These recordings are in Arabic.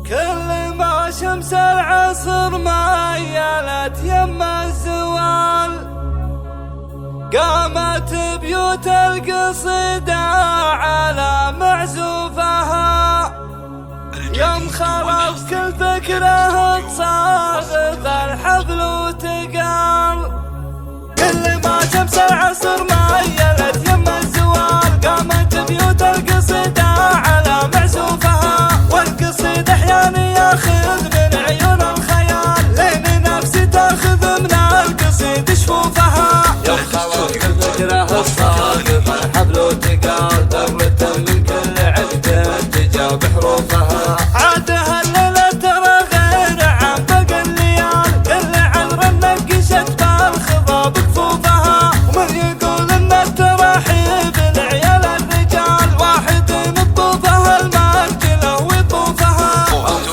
كل ما شمس العصر ميلت يم الزوال قامت بيوت القصيدة على معزوفها يوم خلص كل فكره تصاغط الحبل وتقال كل ما شمس العصر ميلت يم الزوال قامت بيوت القصيدة على معزوفها والقصيد احيانا ياخذ من عيون الخيال لين نفسي تاخذ من القصيد شفوفها يوم خلص كل فكره تصاغط الحبل وتقال ذرة من كل عقد تجاب حروفها عادها الليلة ترى غير عن باقي الليال كل عذر نقشت بالخضاب كفوفها ومن يقول ان التراحيب العيال الرجال واحد نطوفها المنجلة ويطوفها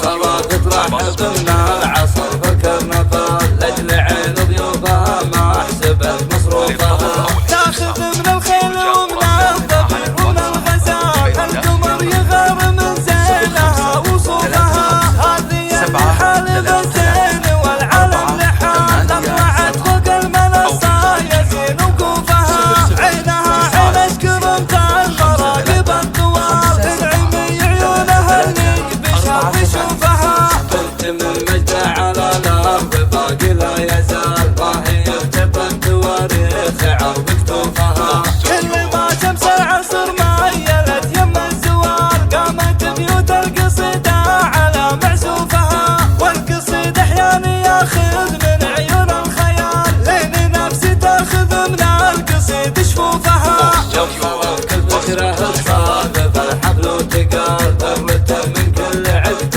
خلاص ترحب من العصر فالكرنفال لاجل عين ضيوفها ما حسبت مصروفها تاخذ من الخيل ومن الظبي ومن الغزال القمر يغار من زينها وصوفها هذه الحال بالزين والعلم لحال طلعت فوق المنصة يزين وكوفها عينها عين اشكرم المراقب الطوال تنعمي عيونها اللي بشر يشوفها بنت من مجد على الارض باقي لا يزال وهي جبت تواريخ عرض كتوفها كل ما شمس العصر ميلت يم الزوال قامت بيوت القصيدة على معزوفها والقصيد احيانا ياخذ من عيون الخيال لين نفسي تاخذ من القصيد شفوفها يوم خلص كل فكره تصادف الحبل وتقال ذرة من كل عقد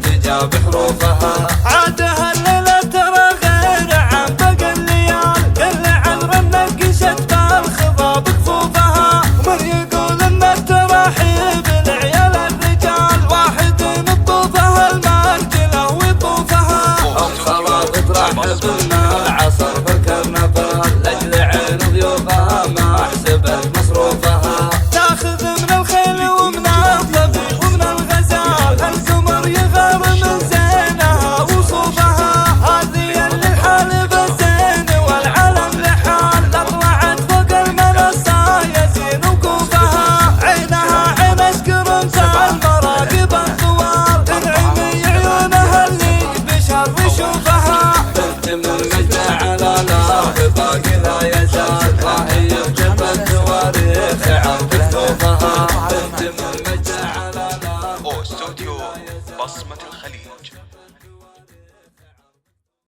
تجاب حروفها عادها الليلة ترى غير عن باقي الليال كل عذر نقشت بالخضاب كفوفها ومن يقول ان التراحيب العيال الرجال واحد نطوفها المنجلة ويطوفها خلاص ترحب من العصر فالكرنفال لاجل عين ضيوفها ما حسبت مصروفها تاخذ من الخيل ومن الظبي ومن الغزال القمر يغار من زينها وصوفها هذه اللي الحال بالزين والعلم لحال طلعت فوق المنصة يزين وكوفها عينها عين اشكرم المراقب الطوال تنعمي عيونها اللي بشر يشوفها بنت من مجد على الارض باقي لا يزال وهي جبت تواريخ عرض كتوفها بنت من مجد على الارض استوديو بصمة الخليج.